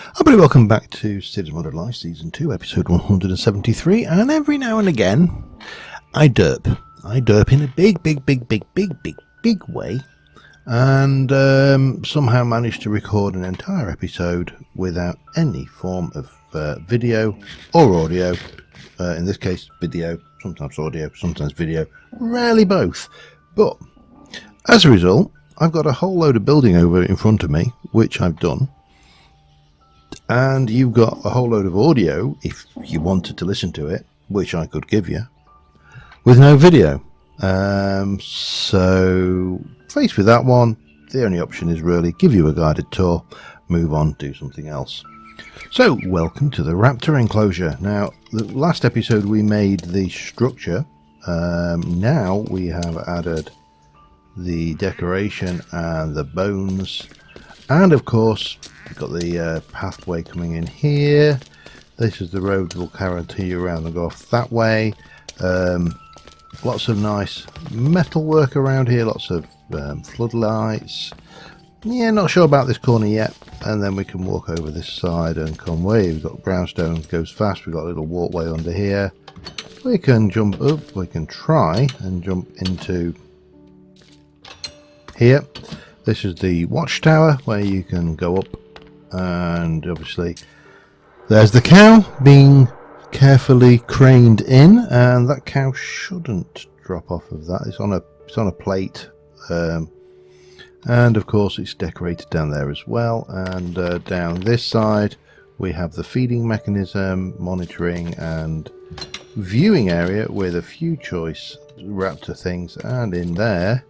Everybody, welcome back to Cids Modern Life Season 2, Episode 173, and every now and again, I derp. I derp in a big way, and somehow manage to record an entire episode without any form of video or audio. In this case, video, sometimes audio, sometimes video, rarely both. But, as a result, I've got a whole load of building over in front of me, which I've done. And you've got a whole load of audio, if you wanted to listen to it, which I could give you, with no video. So, faced with that one, the only option is really give you a guided tour, move on, do something else. So, welcome to the Raptor enclosure. Now, the last episode we made the structure. Now we have added the decoration and the bones. And of course, we've got the pathway coming in here. This is the road that will carry you around and go off that way. Lots of nice metal work around here, lots of floodlights. Yeah, not sure about this corner yet. And then we can walk over this side and come away. We've got brownstone, goes fast. We've got a little walkway under here. We can jump up, we can try and jump into here. This is the watchtower where you can go up, and obviously there's the cow being carefully craned in, and that cow shouldn't drop off of that. It's on a plate, and of course it's decorated down there as well. And down this side we have the feeding mechanism, monitoring and viewing area with a few choice raptor things, and in there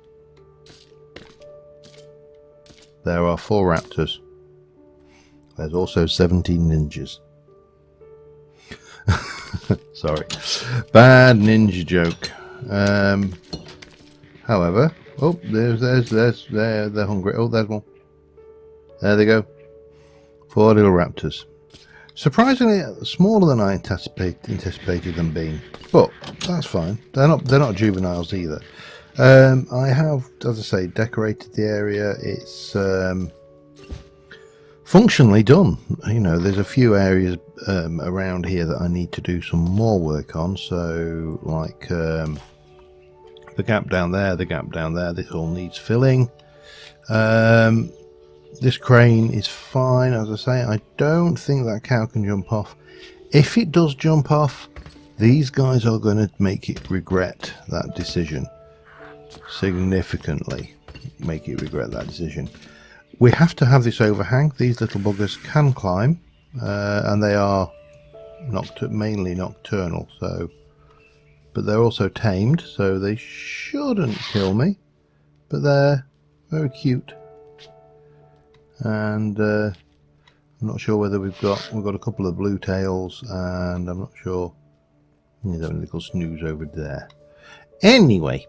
are 4 raptors. There's also 17 ninjas. Sorry, bad ninja joke. However, oh, they're hungry. Oh, there's one. There they go. 4 little raptors. Surprisingly smaller than I anticipated them being, but that's fine. They're not juveniles either. I have, as I say, decorated the area. It's functionally done. You know, there's a few areas around here that I need to do some more work on. So, like the gap down there, this all needs filling. This crane is fine, as I say. I don't think that cow can jump off. If it does jump off, these guys are going to make it regret that decision. Significantly make it regret that decision. We have to have this overhang. These little buggers can climb, and they are mainly nocturnal, but they're also tamed, so they shouldn't kill me, but they're very cute. And I'm not sure whether we've got a couple of blue tails, and I'm not sure there's a little snooze over there. Anyway,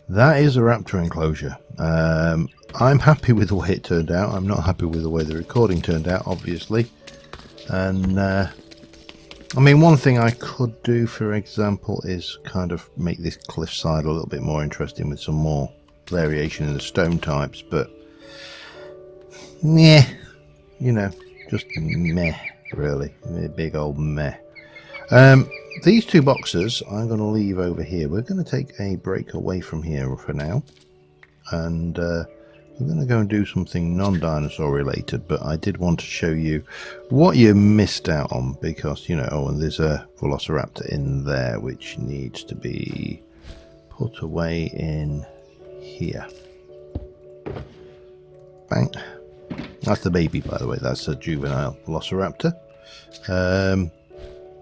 that is a raptor enclosure. I'm happy with the way it turned out. I'm not happy with the way the recording turned out, obviously. And I mean, one thing I could do, for example, is kind of make this cliffside a little bit more interesting with some more variation in the stone types, but meh, you know, just meh, really. A big old meh. These 2 boxes I'm going to leave over here. We're going to take a break away from here for now, and I'm going to go and do something non-dinosaur related, but I did want to show you what you missed out on, because, you know, oh, and there's a velociraptor in there which needs to be put away in here. Bang. That's the baby, by the way. That's a juvenile velociraptor.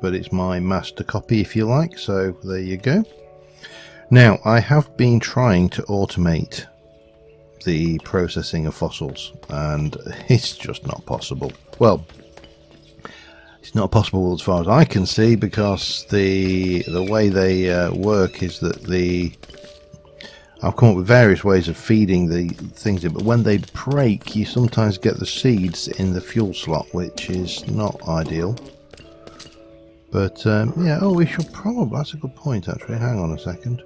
But it's my master copy, if you like, so there you go. Now, I have been trying to automate the processing of fossils, and it's just not possible. Well, it's not possible as far as I can see, because the way they work is that I've come up with various ways of feeding the things in, but when they break, you sometimes get the seeds in the fuel slot, which is not ideal. But yeah, oh, we should probably, that's a good point actually, hang on a second.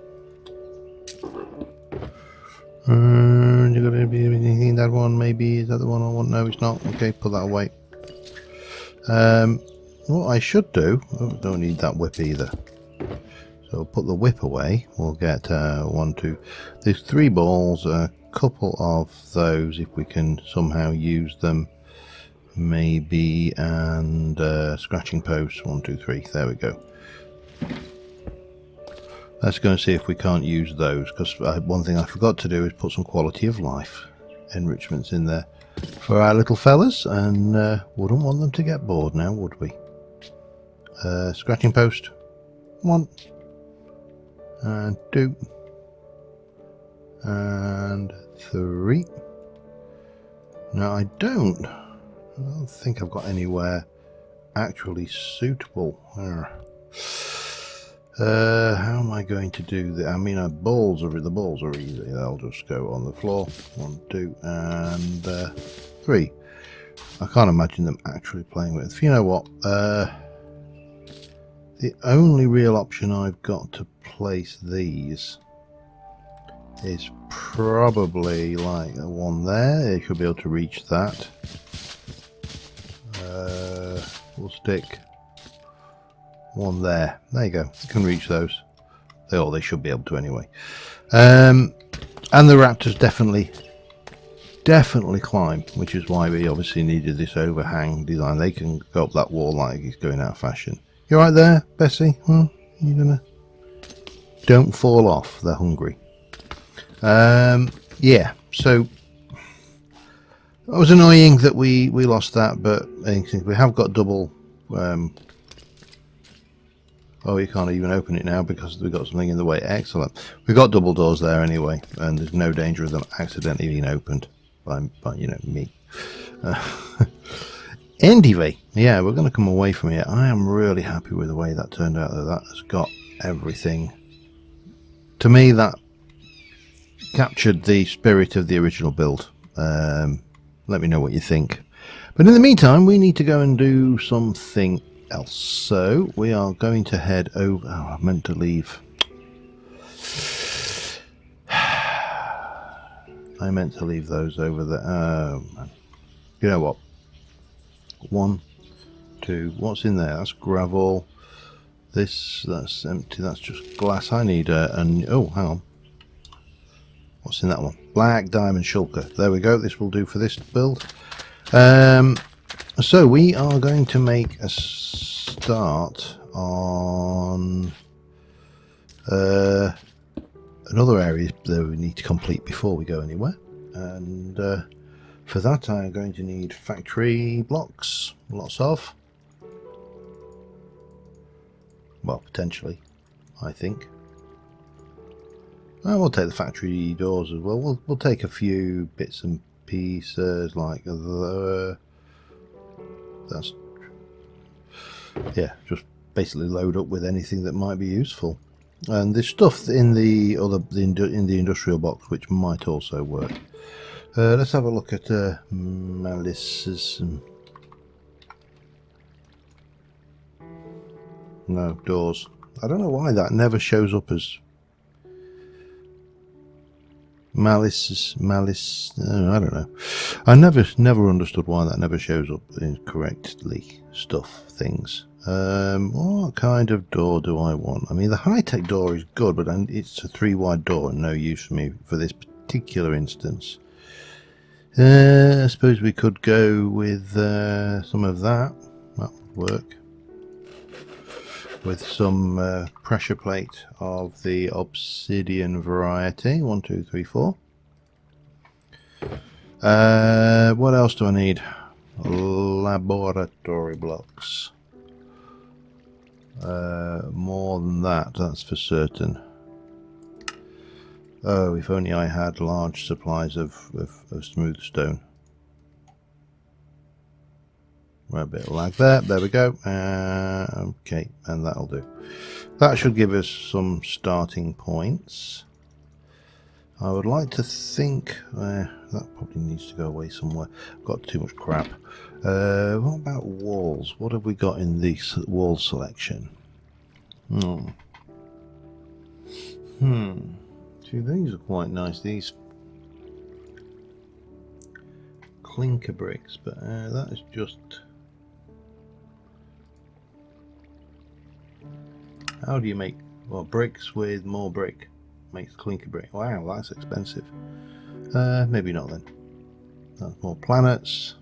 You got anything in that one? Maybe is that the one I want? No, it's not. Okay, put that away. What I should do. Oh, don't need that whip either. So we'll put the whip away. We'll get 1, 2. There's 3 balls. A couple of those, if we can somehow use them, maybe, and scratching posts. 1, 2, 3. There we go. Let's go and see if we can't use those, because one thing I forgot to do is put some quality of life enrichments in there for our little fellas, and wouldn't want them to get bored now, would we? Scratching post. 1 and 2 and 3. Now I don't think I've got anywhere actually suitable. How am I going to do that? I mean, the balls are easy. They'll just go on the floor. 1, 2 and 3. I can't imagine them actually playing with. You know what? The only real option I've got to place these is probably like one there. They should be able to reach that. We'll stick one there. There you go. You can reach those. They should be able to anyway. And the raptors definitely climb, which is why we obviously needed this overhang design. They can go up that wall like it's going out of fashion. You right there, Bessie? You gonna? Don't fall off. They're hungry. Yeah. So it was annoying that we lost that, but we have got double. Oh, you can't even open it now because we've got something in the way. Excellent. We've got double doors there anyway, and there's no danger of them accidentally being opened by me. Anyway, yeah, we're going to come away from here. I am really happy with the way that turned out, though. That has got everything. To me, that captured the spirit of the original build. Let me know what you think. But in the meantime, we need to go and do something else. So we are going to head over. Oh, I meant to leave. I meant to leave those over there. Oh, man. You know what? 1, 2. What's in there? That's gravel. That's empty. That's just glass. I need oh, hang on. What's in that one? Black diamond shulker. There we go. This will do for this build. So we are going to make a start on another area that we need to complete before we go anywhere, and for that I'm going to need factory blocks, lots of, well, potentially, I think. And we'll take the factory doors as well. We'll take a few bits and pieces like that's, yeah, just basically load up with anything that might be useful. And there's stuff in the industrial box which might also work. Let's have a look at malices. No, doors. I don't know why that never shows up as malice. I don't know. I never understood why that never shows up incorrectly. Things. What kind of door do I want? I mean, the high-tech door is good, but it's a 3-wide door and no use for me for this particular instance. I suppose we could go with some of that. That would work. With some pressure plate of the obsidian variety. 1, 2, 3, 4. What else do I need? Laboratory blocks. More than that, that's for certain. Oh, if only I had large supplies of smooth stone. A bit of lag there. There we go. Okay, and that'll do. That should give us some starting points. I would like to think that probably needs to go away somewhere. I've got too much crap. What about walls? What have we got in this wall selection? See, these are quite nice. These clinker bricks, but that is just... How do you make, well, bricks with more brick makes clinker brick? Wow, that's expensive. Maybe not then. That's more planets.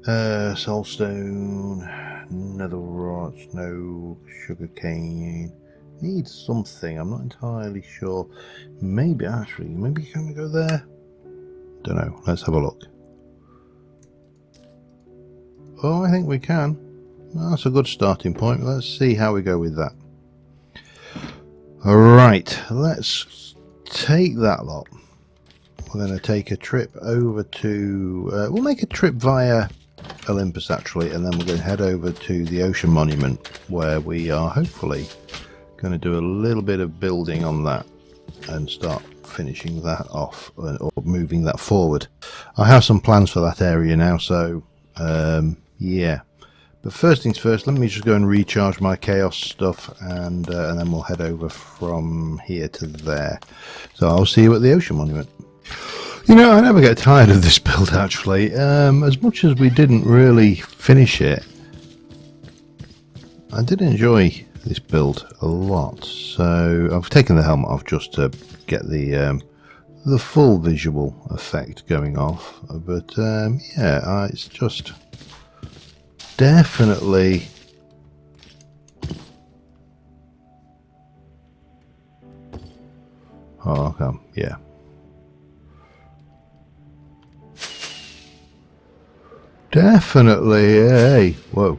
Soulstone, nether rods, no sugarcane. Needs something, I'm not entirely sure. Maybe can we go there? Don't know, let's have a look. Oh, I think we can. Well, that's a good starting point. Let's see how we go with that. Alright, let's take that lot. We're going to take a trip over to... we'll make a trip via Olympus actually, and then we're going to head over to the Ocean Monument, where we are hopefully going to do a little bit of building on that and start finishing that off, or moving that forward. I have some plans for that area now, so yeah. But first things first, let me just go and recharge my chaos stuff, and then we'll head over from here to there. So I'll see you at the Ocean Monument. You know, I never get tired of this build actually. As much as we didn't really finish it, I did enjoy this build a lot. So I've taken the helmet off just to get the full visual effect going off. But yeah, it's just definitely yeah. Definitely, hey, whoa.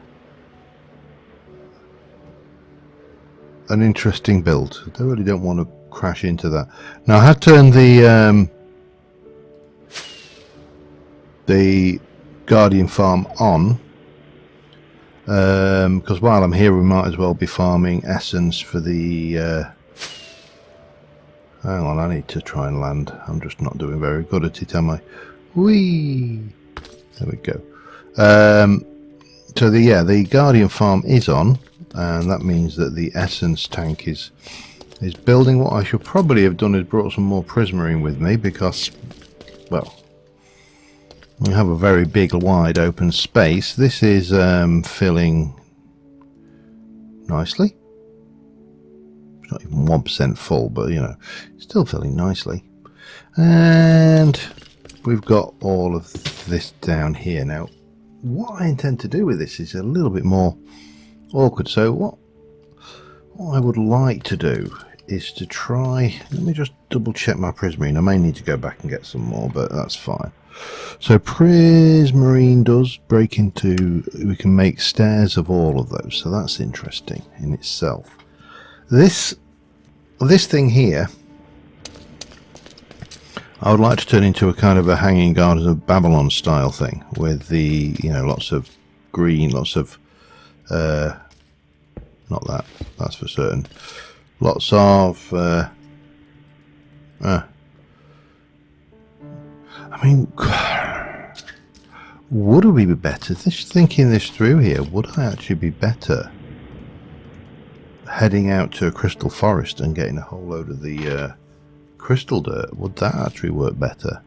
An interesting build. I really don't want to crash into that. Now I have turned the Guardian farm on, because while I'm here we might as well be farming essence for the hang on, I need to try and land. I'm just not doing very good at it, am I? Whee! There we go. So the Guardian farm is on, and that means that the essence tank is building. What I should probably have done is brought some more prismarine with me, because, well, we have a very big wide open space. This is filling nicely. It's not even 1% full, but you know, still filling nicely. And we've got all of this down here. Now what I intend to do with this is a little bit more awkward. So what I would like to do is to try, let me just double check my prismarine. I may need to go back and get some more, but that's fine. So prismarine does break into, we can make stairs of all of those, so that's interesting in itself. This thing here I would like to turn into a kind of a Hanging Gardens of Babylon style thing, with the, you know, lots of green, lots of not that, that's for certain, lots of I mean, would we be better, thinking this through here, would I actually be better heading out to a crystal forest and getting a whole load of the crystal dirt? Would that actually work better?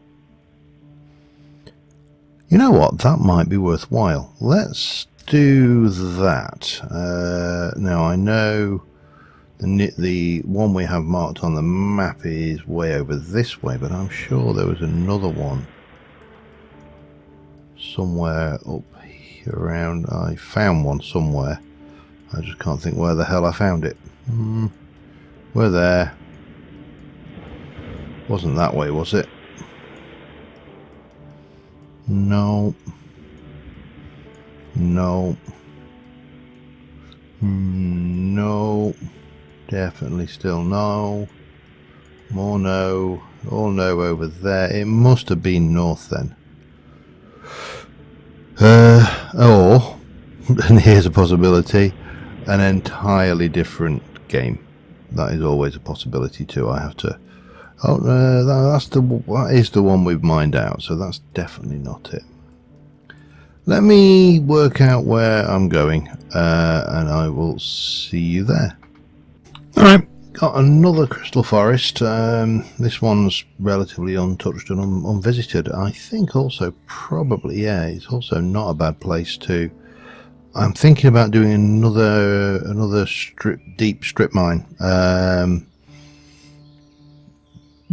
You know what, that might be worthwhile. Let's do that. Now I know the one we have marked on the map is way over this way, but I'm sure there was another one somewhere up here around. I found one somewhere, I just can't think where the hell I found it. We're there. Wasn't that way, was it? No. No. No. Definitely still no. More no. All no over there. It must have been north then. Or, and here's a possibility, an entirely different game. That is always a possibility too. I have to... Oh, that is the one we've mined out, so that's definitely not it. Let me work out where I'm going, and I will see you there. Alright, got another crystal forest. This one's relatively untouched and unvisited. I think also probably, yeah, it's also not a bad place to. I'm thinking about doing another deep strip mine,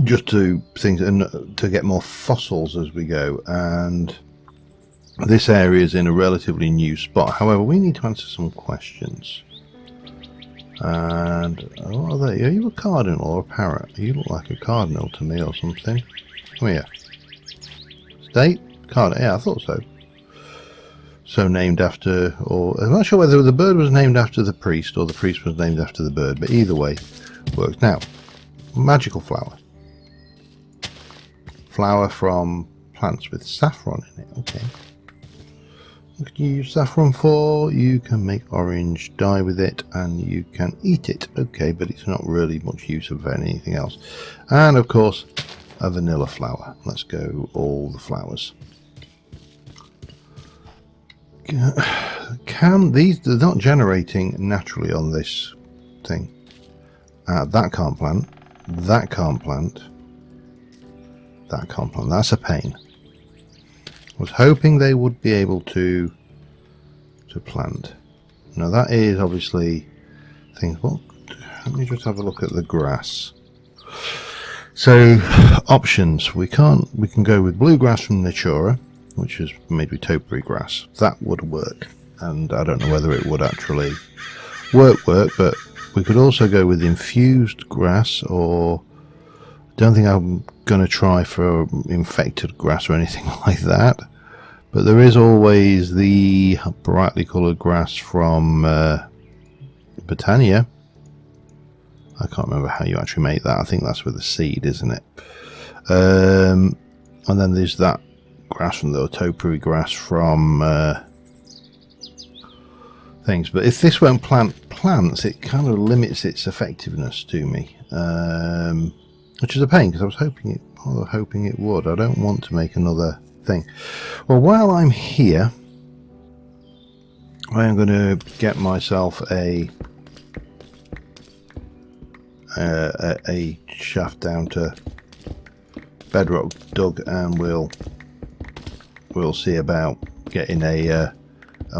just to things and to get more fossils as we go. And this area is in a relatively new spot. However, we need to answer some questions. And what are they? Are you a cardinal or a parrot? You look like a cardinal to me or something. Come here. State? Cardinal. Yeah, I thought so. So named after, or I'm not sure whether the bird was named after the priest or the priest was named after the bird, but either way works. Now, magical flower. Flower from plants with saffron in it. Okay. What can you use saffron for? You can make orange dye with it and you can eat it. Okay, but it's not really much use of anything else. And of course, a vanilla flower. Let's go all the flowers. Can these, they're not generating naturally on this thing. That can't plant. That can't plant. That can't plant. That's a pain. I was hoping they would be able to plant. Now that is obviously things. Well, let me just have a look at the grass. So options. We can go with bluegrass from Natura, which is made with topiary grass. That would work, and I don't know whether it would actually work, but we could also go with infused grass, or don't think I'm going to try for infected grass or anything like that. But there is always the brightly coloured grass from Britannia. I can't remember how you actually make that. I think that's with a seed, isn't it? And then there's that grass from the topiary grass from things. But if this won't plant plants, it kind of limits its effectiveness to me, which is a pain because I was hoping it would. I don't want to make another thing. Well, while I'm here, I am going to get myself a shaft down to bedrock dug, and we'll see about getting a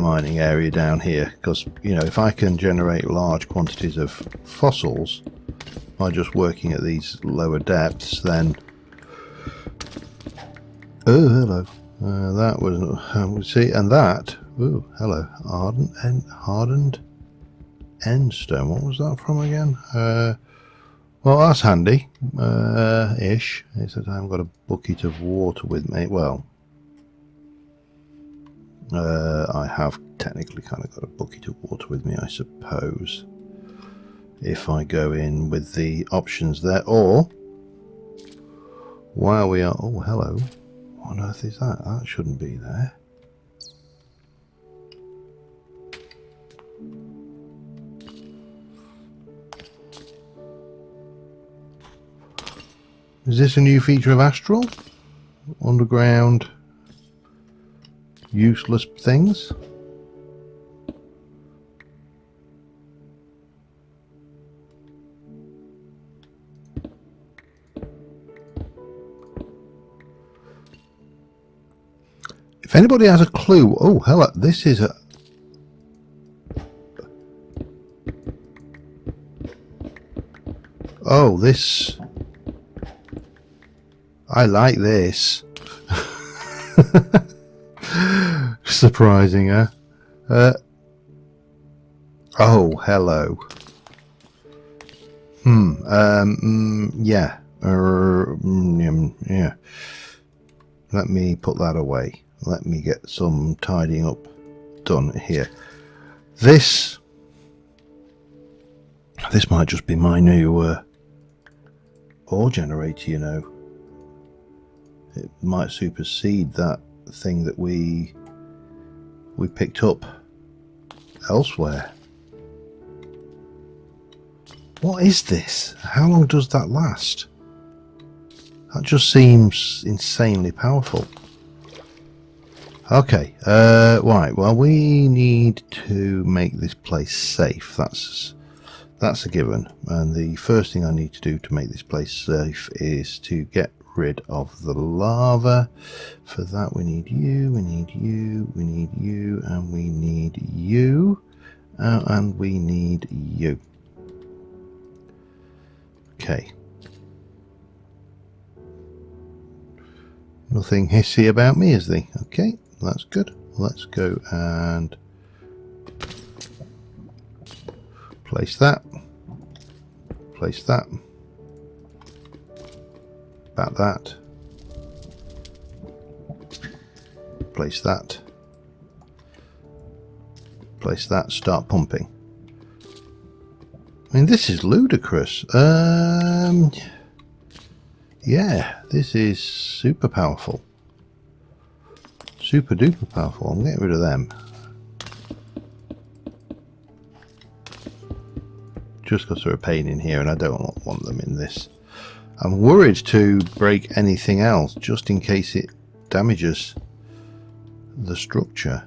mining area down here, because you know, if I can generate large quantities of fossils by just working at these lower depths, then oh, hello. That was see, and that. Oh, hello. Hardened endstone. What was that from again? Well, that's handy. Ish. It says I haven't got a bucket of water with me. Well, I have technically kind of got a bucket of water with me, I suppose. If I go in with the options there, or while we are. Oh, hello. What on earth is that? That shouldn't be there. Is this a new feature of Astral? Underground useless things? If anybody has a clue, oh hello, this is a. Oh, this. I like this. Surprising, huh? Oh, hello. Yeah. Yeah. Let me put that away. Let me get some tidying up done here. This might just be my new ore generator, you know. It might supersede that thing that we picked up elsewhere. What is this? How long does that last? That just seems insanely powerful. Okay, right, well we need to make this place safe. That's that's a given. And the first thing I need to do to make this place safe is to get rid of the lava. For that we need you, we need you, we need you, and we need you, and we need you. Okay. Nothing hissy about me, is there? Okay, that's good. Let's go and place that. Place that. About that. Place that. Place that. Start pumping. I mean, this is ludicrous. Yeah, this is super powerful. Super duper powerful. I'm getting rid of them. Just because they're a pain in here and I don't want them in this. I'm worried to break anything else just in case it damages the structure.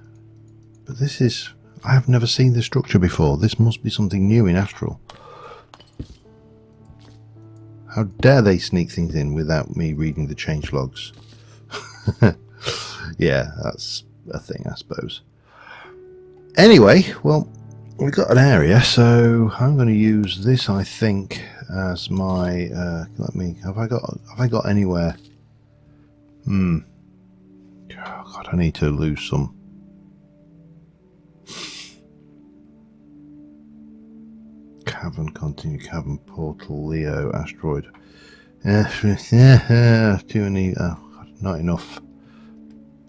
But this is... I have never seen this structure before. This must be something new in Astral. How dare they sneak things in without me reading the change logs? Yeah, that's a thing, I suppose. Anyway, well, we've got an area, so I'm going to use this, I think, as my... have I got anywhere? Oh God, I need to lose some. Cavern, continue, cavern, portal, Leo, asteroid. Too many, not enough.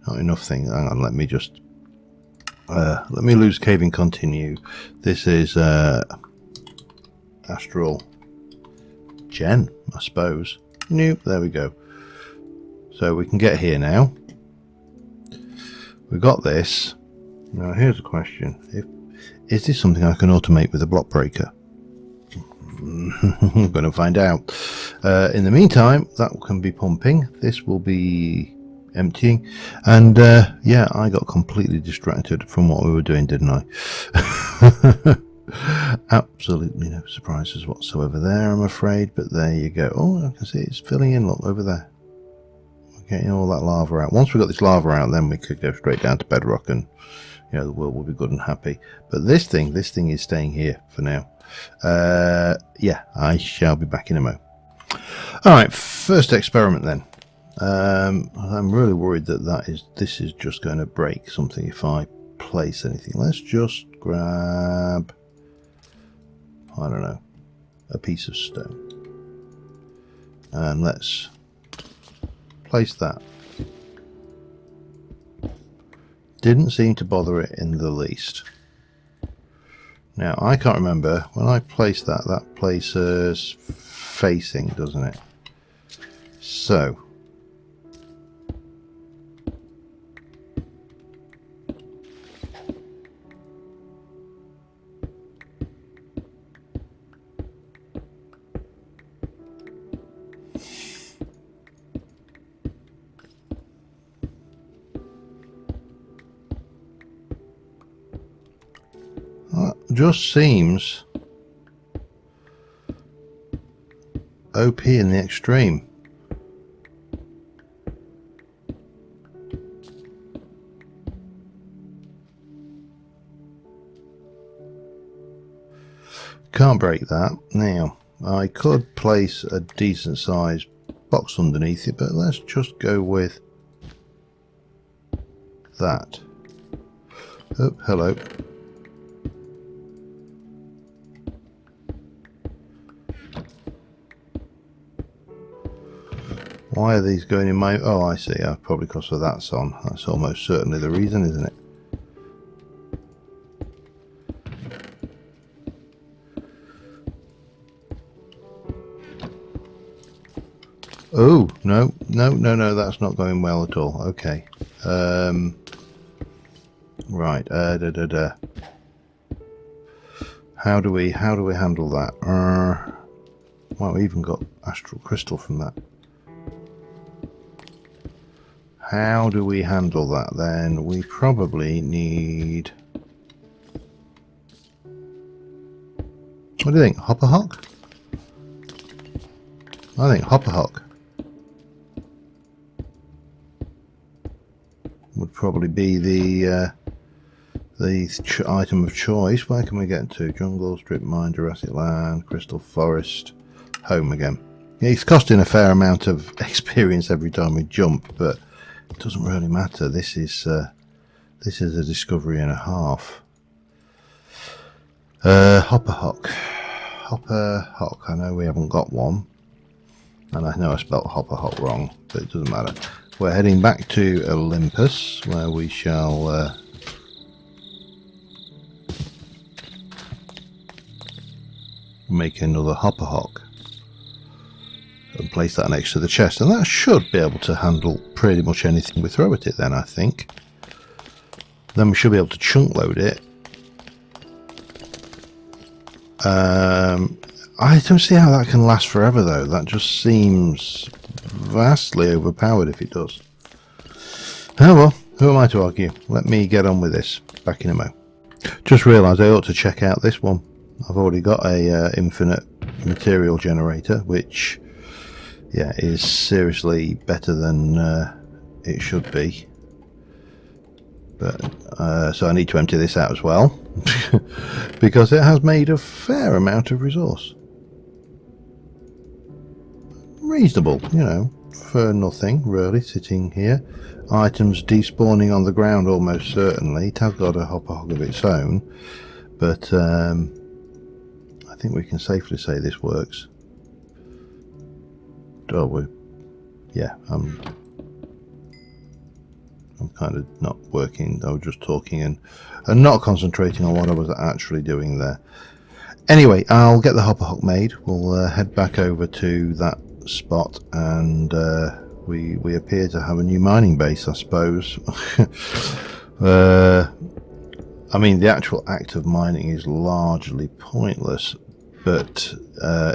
Not enough things. Hang on, let me just... let me lose caving, continue. This is Astral Gen, I suppose. Nope, there we go. So we can get here now. We've got this. Now here's a question. Is this something I can automate with a block breaker? I'm going to find out. In the meantime, that can be pumping. This will be emptying. And yeah, I got completely distracted from what we were doing, didn't I? Absolutely no surprises whatsoever there, I'm afraid. But there you go. Oh, I can see it's filling in. Look, over there. We're getting all that lava out. Once we got this lava out, then we could go straight down to bedrock and, you know, the world will be good and happy. But this thing is staying here for now. Yeah, I shall be back in a mo. Alright, first experiment then. I'm really worried that this is just going to break something if I place anything. Let's just grab, I don't know, a piece of stone. And let's place that. Didn't seem to bother it in the least. Now, I can't remember, when I place that places facing, doesn't it? So, that just seems OP in the extreme. Can't break that. Now, I could place a decent sized box underneath it, but let's just go with that. Oh, hello. Why are these going in my... Oh, I see. Probably because of that's on. That's almost certainly the reason, isn't it? Oh, no, that's not going well at all. Okay. Right. How do we handle that? Well, we even got astral crystal from that. How do we handle that then? We probably need... What do you think? Hopper Hock? I think Hopper Hock would probably be the item of choice. Where can we get to? Jungle, strip mine, Jurassic Land, Crystal Forest, home again. Yeah, it's costing a fair amount of experience every time we jump, but it doesn't really matter. This is a discovery and a half. Hopper Hock. Hopper Hock. I know we haven't got one, and I know I spelled Hopper Hock wrong, but it doesn't matter. We're heading back to Olympus, where we shall make another Hopper Hock and place that next to the chest, and that should be able to handle pretty much anything we throw at it then, I think. Then we should be able to chunk load it. I don't see how that can last forever though. That just seems vastly overpowered if it does. Oh well, who am I to argue? Let me get on with this. Back in a mo. Just realised I ought to check out this one. I've already got a infinite material generator, which yeah is seriously better than it should be. But so I need to empty this out as well because it has made a fair amount of resource. Reasonable, you know, for nothing really sitting here. Items despawning on the ground almost certainly. It has got a Hopper Hock of its own, but I think we can safely say this works. Oh, yeah, I'm kind of not working. I was just talking and not concentrating on what I was actually doing there. Anyway, I'll get the Hopper Hock made. We'll head back over to that spot, and we appear to have a new mining base, I suppose. I mean, the actual act of mining is largely pointless, but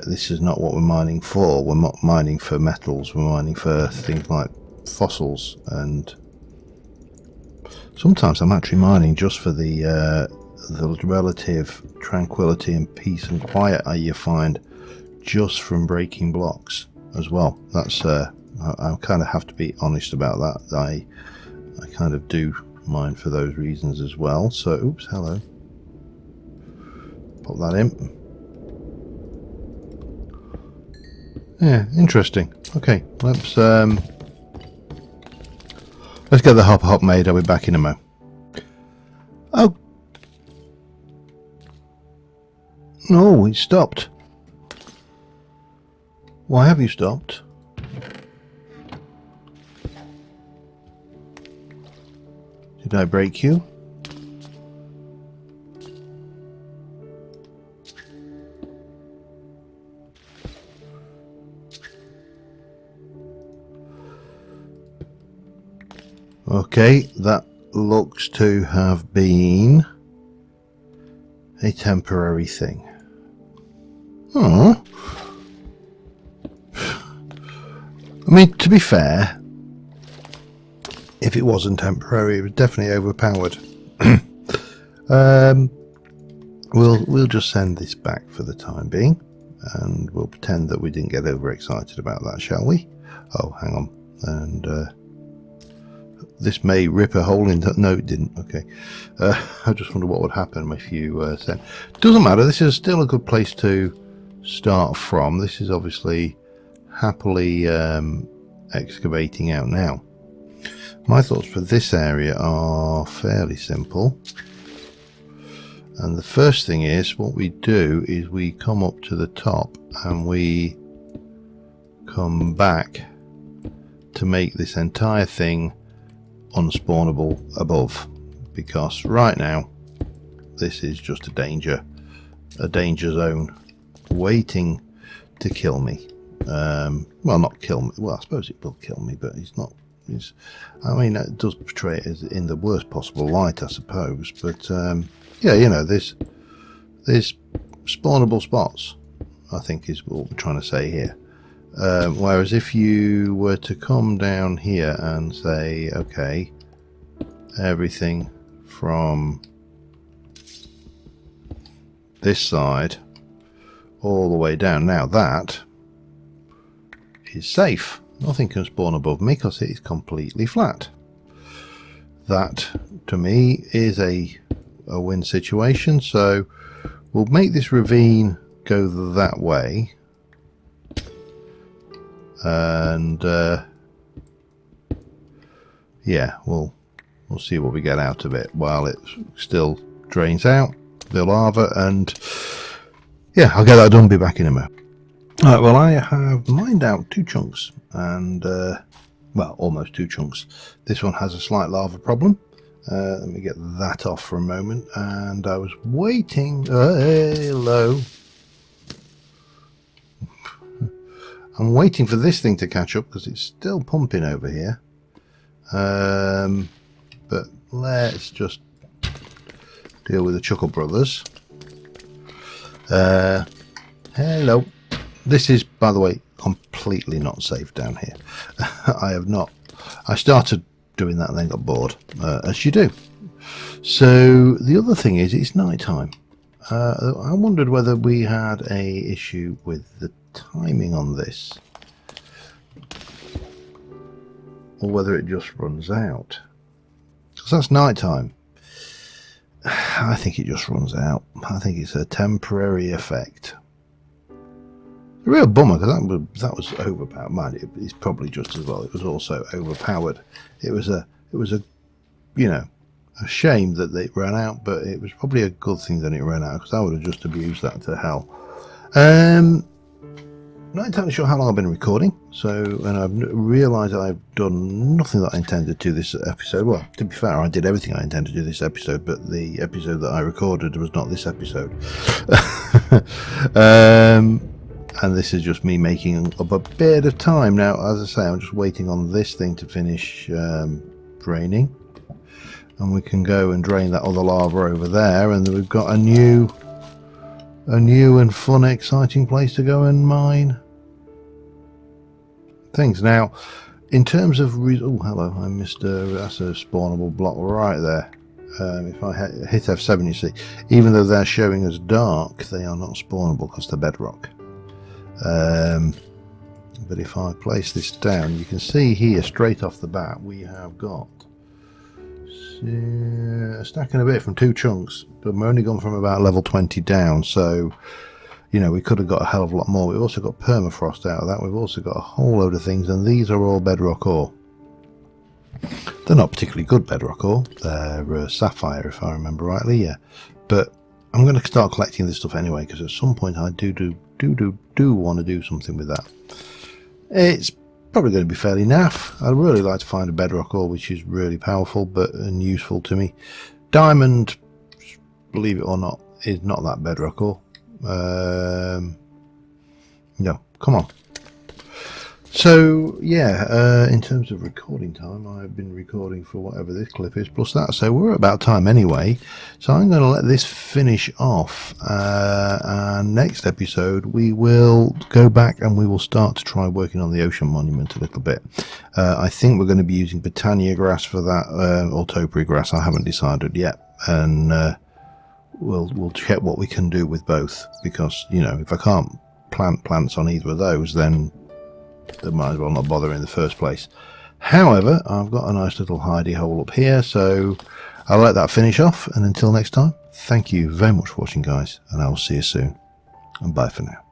this is not what we're mining for. We're not mining for metals. We're mining for things like fossils, and sometimes I'm actually mining just for the relative tranquility and peace and quiet you find just from breaking blocks as well. That's I kind of have to be honest about that. I kind of do mine for those reasons as well. So oops, hello, pop that in. Yeah, interesting. Okay, let's get the Hopper Hock made. I'll be back in a mo. Oh no, it stopped. Why have you stopped? Did I break you? Okay, that looks to have been a temporary thing. Oh. I mean, to be fair, if it wasn't temporary, it was definitely overpowered. We'll just send this back for the time being, and we'll pretend that we didn't get overexcited about that, shall we? Oh, hang on, and this may rip a hole in. No, it didn't. Okay, I just wonder what would happen if you said. Doesn't matter. This is still a good place to start from. This is obviously happily excavating out now. My thoughts for this area are fairly simple, and the first thing is what we do is we come up to the top and we come back to make this entire thing unspawnable above, because right now this is just a danger zone waiting to kill me. Well, not kill me. Well, I suppose it will kill me, but it's not. I mean, it does portray it as in the worst possible light, I suppose. But yeah, you know, there's spawnable spots, I think is what we're trying to say here. Whereas if you were to come down here and say, okay, everything from this side all the way down. Now that is safe. Nothing can spawn above me because it is completely flat. That to me is a win situation. So we'll make this ravine go that way, and yeah, we'll see what we get out of it while it still drains out the lava. And yeah, I'll get that done, be back in a moment. Alright, well, I have mined out 2 chunks, and well, almost 2 chunks. This one has a slight lava problem. Let me get that off for a moment. And I was waiting. Hello. I'm waiting for this thing to catch up because it's still pumping over here. But let's just deal with the Chuckle Brothers. Hello. This is, by the way, completely not safe down here. I started doing that and then got bored, as you do. So the other thing is, it's night time. I wondered whether we had a issue with the timing on this, or whether it just runs out, because that's night time. I think it just runs out. I think it's a temporary effect. A real bummer, because that was overpowered. Mind, it's probably just as well. It was also overpowered. It was a you know, a shame that it ran out, but it was probably a good thing that it ran out, because I would have just abused that to hell. Not entirely sure how long I've been recording, and I've realised I've done nothing that I intended to this episode. Well, to be fair, I did everything I intended to this episode, but the episode that I recorded was not this episode. And this is just me making up a bit of time. Now, as I say, I'm just waiting on this thing to finish draining, and we can go and drain that other lava over there, and we've got a new and fun, exciting place to go and mine things. Now, in terms of oh, hello, I missed that's a spawnable block right there. If I hit F7, you see, even though they're showing as dark, they are not spawnable because they're bedrock. But if I place this down, you can see here straight off the bat we have got a stack and a bit from 2 chunks, but we're only gone from about level 20 down, so you know, we could have got a hell of a lot more. We've also got permafrost out of that. We've also got a whole load of things, and these are all bedrock ore. They're not particularly good bedrock ore. They're sapphire, if I remember rightly, yeah. But I'm going to start collecting this stuff anyway, because at some point I do want to do something with that. It's probably going to be fairly naff. I'd really like to find a bedrock ore which is really powerful and useful to me. Diamond, believe it or not, is not that bedrock ore. No, come on. So yeah, in terms of recording time, I've been recording for whatever this clip is plus that, so we're about time anyway. So I'm going to let this finish off, and next episode we will go back and we will start to try working on the ocean monument a little bit. I think we're going to be using Botania grass for that, or topiary grass. I haven't decided yet, and we'll check what we can do with both, because you know, if I can't plant plants on either of those, then they might as well not bother in the first place. However, I've got a nice little hidey hole up here, so I'll let that finish off, and until next time, thank you very much for watching, guys, and I will see you soon, and bye for now.